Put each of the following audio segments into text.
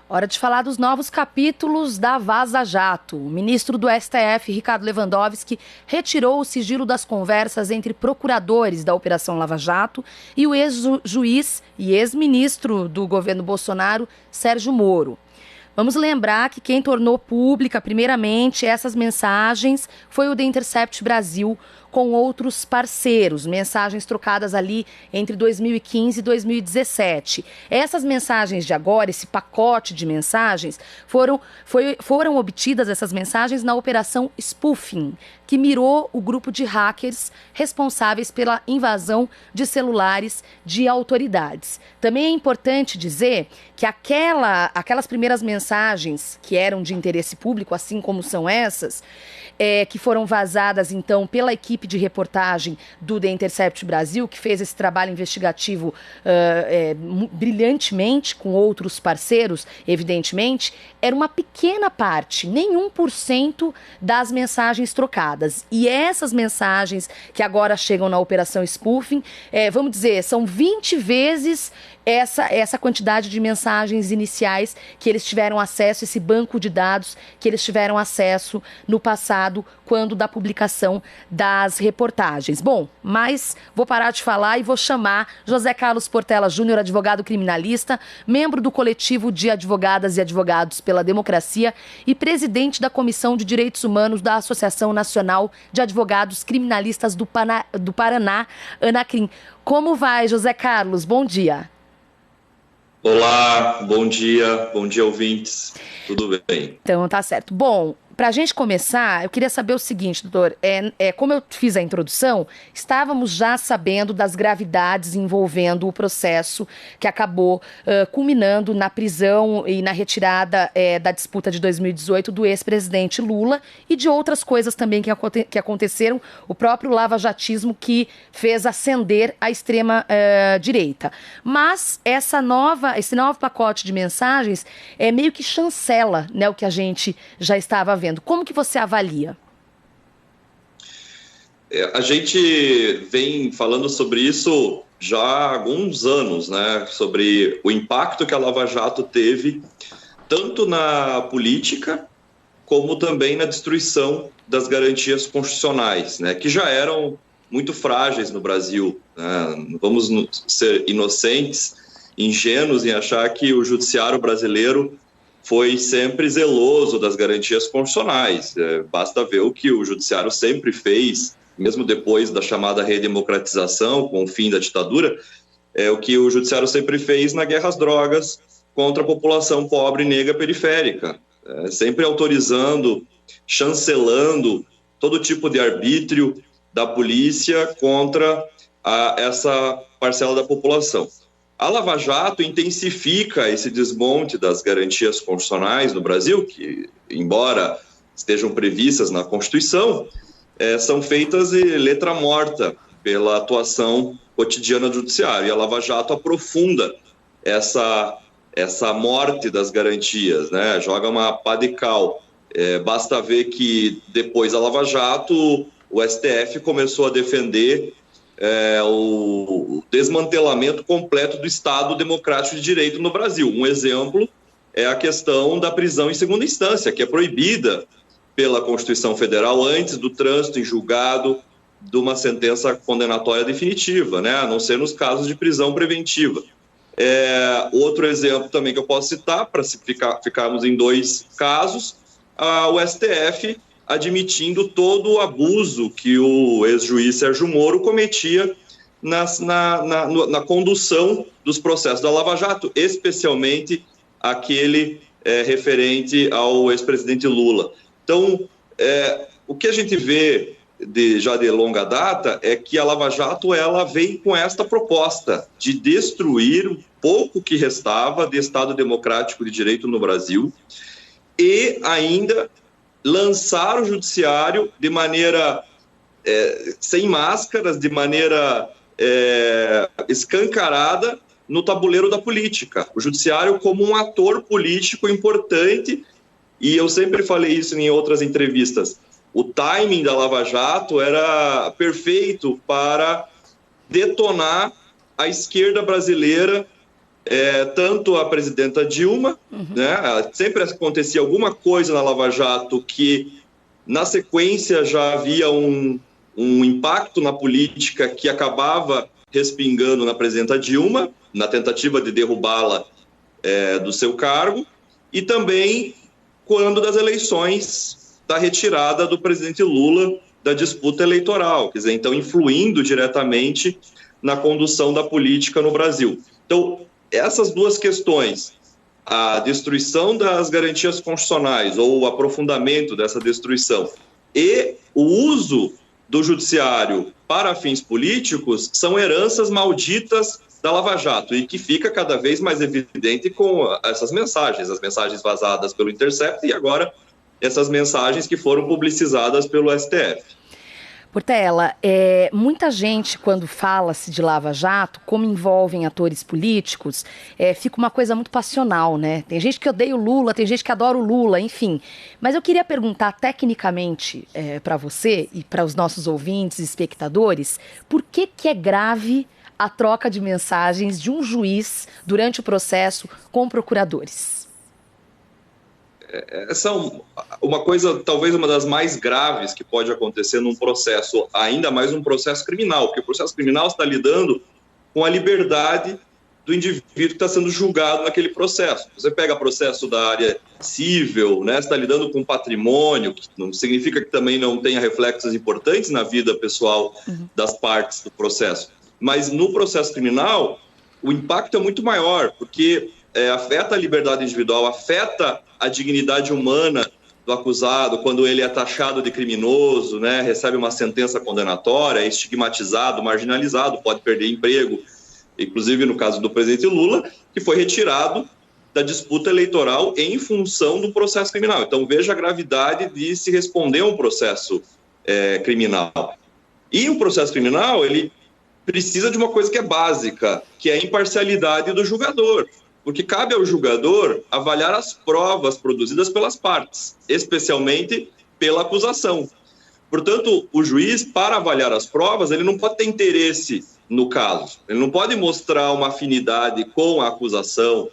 Hora de falar dos novos capítulos da Vaza Jato. O ministro do STF, Ricardo Lewandowski, retirou o sigilo das conversas entre procuradores da Operação Lava Jato e o ex-juiz e ex-ministro do governo Bolsonaro, Sérgio Moro. Vamos lembrar que quem tornou pública, primeiramente, essas mensagens foi o The Intercept Brasil, com outros parceiros, mensagens trocadas ali entre 2015 e 2017. Essas mensagens de agora, esse pacote de mensagens, foram obtidas essas mensagens na Operação Spoofing, que mirou o grupo de hackers responsáveis pela invasão de celulares de autoridades. Também é importante dizer que aquelas primeiras mensagens que eram de interesse público, assim como são essas, que foram vazadas, então, pela equipe de reportagem do The Intercept Brasil, que fez esse trabalho investigativo brilhantemente, com outros parceiros, evidentemente, era uma pequena parte, nem 1% das mensagens trocadas. E essas mensagens que agora chegam na Operação Spoofing, vamos dizer, são 20 vezes essa quantidade de mensagens iniciais que eles tiveram acesso, esse banco de dados que eles tiveram acesso no passado, quando da publicação das reportagens. Bom, mas vou parar de falar e vou chamar José Carlos Portela Júnior, advogado criminalista, membro do coletivo de advogadas e advogados pela democracia e presidente da Comissão de Direitos Humanos da Associação Nacional de Advogados Criminalistas do Paraná, ANACRIM. Como vai, José Carlos? Bom dia. Olá, bom dia ouvintes, tudo bem? Então, tá certo. Bom, para a gente começar, eu queria saber o seguinte, doutor, como eu fiz a introdução, estávamos já sabendo das gravidades envolvendo o processo que acabou culminando na prisão e na retirada da disputa de 2018 do ex-presidente Lula e de outras coisas também que aconteceram, o próprio lavajatismo que fez ascender a extrema-direita. Mas esse novo pacote de mensagens meio que chancela, né, o que a gente já estava vendo. Como que você avalia? A gente vem falando sobre isso já há alguns anos, né? Sobre o impacto que a Lava Jato teve, tanto na política, como também na destruição das garantias constitucionais, né? Que já eram muito frágeis no Brasil, né? Não vamos ser inocentes, ingênuos em achar que o judiciário brasileiro foi sempre zeloso das garantias constitucionais. Basta ver o que o judiciário sempre fez, mesmo depois da chamada redemocratização, com o fim da ditadura, o que o judiciário sempre fez na guerra às drogas contra a população pobre e negra periférica, sempre autorizando, chancelando todo tipo de arbítrio da polícia contra essa parcela da população. A Lava Jato intensifica esse desmonte das garantias constitucionais no Brasil, que, embora estejam previstas na Constituição, são feitas de letra morta pela atuação cotidiana do Judiciário. E a Lava Jato aprofunda essa morte das garantias, né? Joga uma pá de cal. Basta ver que, depois da Lava Jato, o STF começou a defender o desmantelamento completo do Estado Democrático de Direito no Brasil. Um exemplo é a questão da prisão em segunda instância, que é proibida pela Constituição Federal antes do trânsito em julgado de uma sentença condenatória definitiva, né? A não ser nos casos de prisão preventiva. Outro exemplo também que eu posso citar, para ficarmos em dois casos, o STF admitindo todo o abuso que o ex-juiz Sérgio Moro cometia na condução dos processos da Lava Jato, especialmente aquele referente ao ex-presidente Lula. Então, o que a gente vê já de longa data é que a Lava Jato ela vem com esta proposta de destruir o pouco que restava de Estado Democrático de Direito no Brasil e ainda lançar o judiciário de maneira sem máscaras, de maneira escancarada no tabuleiro da política. O judiciário como um ator político importante, e eu sempre falei isso em outras entrevistas, o timing da Lava Jato era perfeito para detonar a esquerda brasileira tanto a presidenta Dilma, né, sempre acontecia alguma coisa na Lava Jato que, na sequência, já havia um impacto na política que acabava respingando na presidenta Dilma, na tentativa de derrubá-la do seu cargo, e também quando das eleições da retirada do presidente Lula da disputa eleitoral, quer dizer, então influindo diretamente na condução da política no Brasil. Então, essas duas questões, a destruição das garantias constitucionais ou o aprofundamento dessa destruição e o uso do judiciário para fins políticos, são heranças malditas da Lava Jato e que fica cada vez mais evidente com essas mensagens, as mensagens vazadas pelo Intercept e agora essas mensagens que foram publicizadas pelo STF. Portela, muita gente, quando fala-se de Lava Jato, como envolvem atores políticos, fica uma coisa muito passional, né? Tem gente que odeia o Lula, tem gente que adora o Lula, enfim. Mas eu queria perguntar tecnicamente para você e para os nossos ouvintes e espectadores, por que é grave a troca de mensagens de um juiz durante o processo com procuradores? Essa é uma coisa, talvez uma das mais graves que pode acontecer num processo, ainda mais um processo criminal, porque o processo criminal está lidando com a liberdade do indivíduo que está sendo julgado naquele processo. Você pega processo da área civil, né, está lidando com patrimônio, que não significa que também não tenha reflexos importantes na vida pessoal das partes do processo. Mas no processo criminal, o impacto é muito maior, porque afeta a liberdade individual, afeta a dignidade humana do acusado quando ele é taxado de criminoso, né, recebe uma sentença condenatória, é estigmatizado, marginalizado, pode perder emprego, inclusive no caso do presidente Lula, que foi retirado da disputa eleitoral em função do processo criminal. Então veja a gravidade de se responder a um processo criminal. E o processo criminal, ele precisa de uma coisa que é básica, que é a imparcialidade do julgador. Porque cabe ao julgador avaliar as provas produzidas pelas partes, especialmente pela acusação. Portanto, o juiz, para avaliar as provas, ele não pode ter interesse no caso. Ele não pode mostrar uma afinidade com a acusação,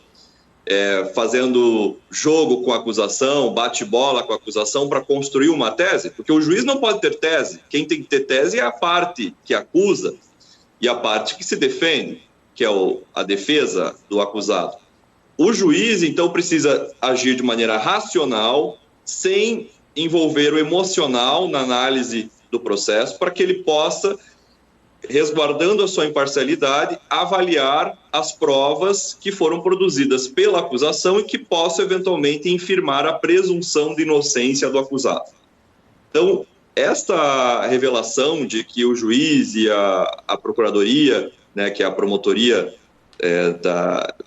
fazendo jogo com a acusação, bate-bola com a acusação para construir uma tese, porque o juiz não pode ter tese. Quem tem que ter tese é a parte que acusa e a parte que se defende, que é a defesa do acusado. O juiz, então, precisa agir de maneira racional, sem envolver o emocional na análise do processo, para que ele possa, resguardando a sua imparcialidade, avaliar as provas que foram produzidas pela acusação e que possa, eventualmente, infirmar a presunção de inocência do acusado. Então, esta revelação de que o juiz e a procuradoria, né, que é a promotoria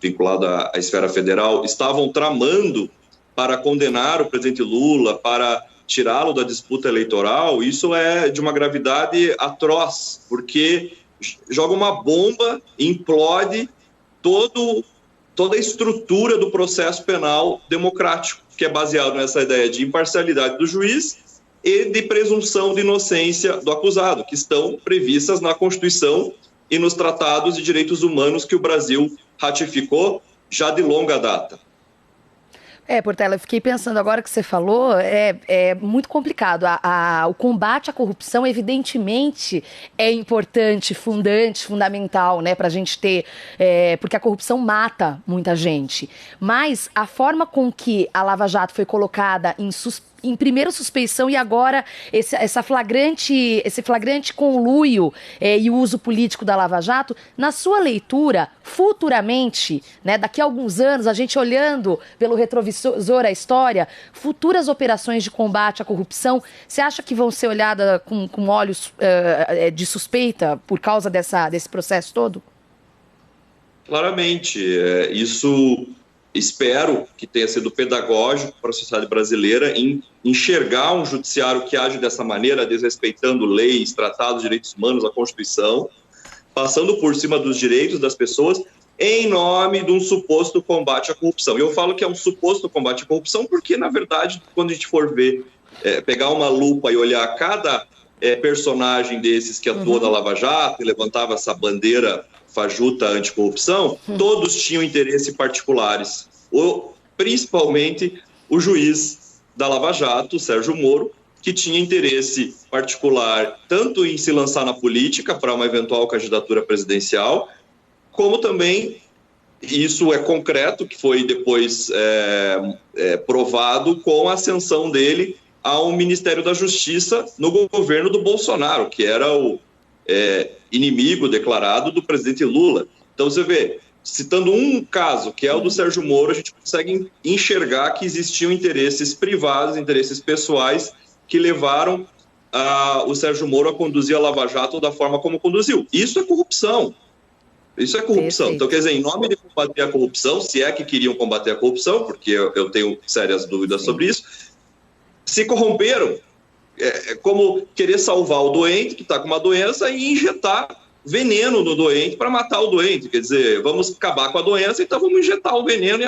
vinculada à esfera federal, estavam tramando para condenar o presidente Lula, para tirá-lo da disputa eleitoral, isso é de uma gravidade atroz, porque joga uma bomba, implode toda a estrutura do processo penal democrático, que é baseado nessa ideia de imparcialidade do juiz e de presunção de inocência do acusado, que estão previstas na Constituição e nos tratados de direitos humanos que o Brasil ratificou já de longa data. Portela, eu fiquei pensando agora que você falou, é muito complicado. O combate à corrupção, evidentemente, é importante, fundamental, né, para a gente ter, porque a corrupção mata muita gente. Mas a forma com que a Lava Jato foi colocada em primeiro suspeição e agora esse flagrante conluio e uso político da Lava Jato, na sua leitura, futuramente, né, daqui a alguns anos, a gente olhando pelo retrovisor a história, futuras operações de combate à corrupção, você acha que vão ser olhadas com olhos de suspeita por causa desse processo todo? Claramente, isso espero que tenha sido pedagógico para a sociedade brasileira em enxergar um judiciário que age dessa maneira, desrespeitando leis, tratados, direitos humanos, a Constituição, passando por cima dos direitos das pessoas em nome de um suposto combate à corrupção. E eu falo que é um suposto combate à corrupção porque, na verdade, quando a gente for ver, pegar uma lupa e olhar cada personagem desses que atuou na Lava Jato e levantava essa bandeira fajuta anticorrupção, todos tinham interesse particulares, principalmente o juiz da Lava Jato, Sérgio Moro, que tinha interesse particular tanto em se lançar na política para uma eventual candidatura presidencial, como também, isso é concreto, que foi depois provado com a ascensão dele ao Ministério da Justiça no governo do Bolsonaro, que era o inimigo declarado do presidente Lula. Então você vê, citando um caso, que é o do Sérgio Moro, a gente consegue enxergar que existiam interesses privados, interesses pessoais, que levaram o Sérgio Moro a conduzir a Lava Jato da forma como conduziu. Isso é corrupção. Isso é corrupção. Perfeito. Então, quer dizer, em nome de combater a corrupção, se é que queriam combater a corrupção, porque eu tenho sérias dúvidas sobre isso, se corromperam. É como querer salvar o doente que está com uma doença e injetar veneno no doente para matar o doente. Quer dizer, vamos acabar com a doença, então vamos injetar o veneno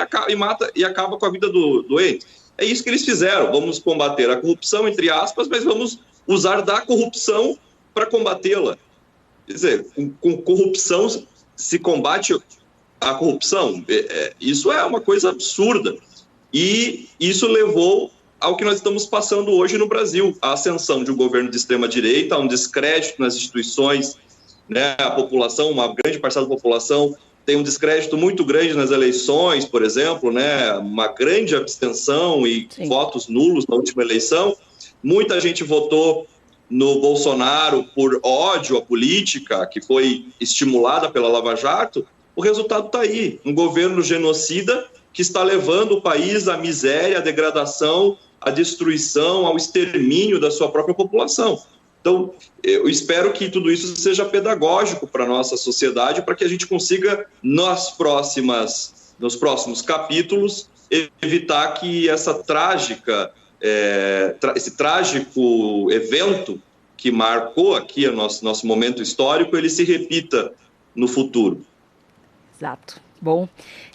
e acaba com a vida do doente. É isso que eles fizeram. Vamos combater a corrupção, entre aspas, mas vamos usar da corrupção para combatê-la. Quer dizer, com corrupção se combate a corrupção. Isso é uma coisa absurda. E isso levou ao que nós estamos passando hoje no Brasil, a ascensão de um governo de extrema-direita, um descrédito nas instituições, né? A população, uma grande parcela da população tem um descrédito muito grande nas eleições, por exemplo, né? Uma grande abstenção e votos nulos na última eleição. Muita gente votou no Bolsonaro por ódio à política, que foi estimulada pela Lava Jato. O resultado está aí, um governo genocida que está levando o país à miséria, à degradação, à destruição, ao extermínio da sua própria população. Então, eu espero que tudo isso seja pedagógico para a nossa sociedade, para que a gente consiga, nos próximos capítulos, evitar que esse trágico evento que marcou aqui o nosso momento histórico, ele se repita no futuro. Exato. Bom,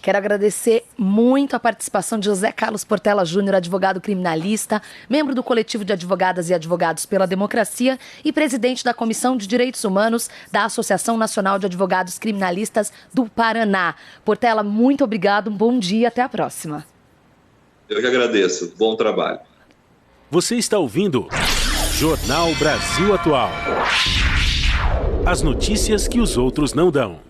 quero agradecer muito a participação de José Carlos Portela Júnior, advogado criminalista, membro do Coletivo de Advogadas e Advogados pela Democracia e presidente da Comissão de Direitos Humanos da Associação Nacional de Advogados Criminalistas do Paraná. Portela, muito obrigado, um bom dia, até a próxima. Eu que agradeço, bom trabalho. Você está ouvindo Jornal Brasil Atual. As notícias que os outros não dão.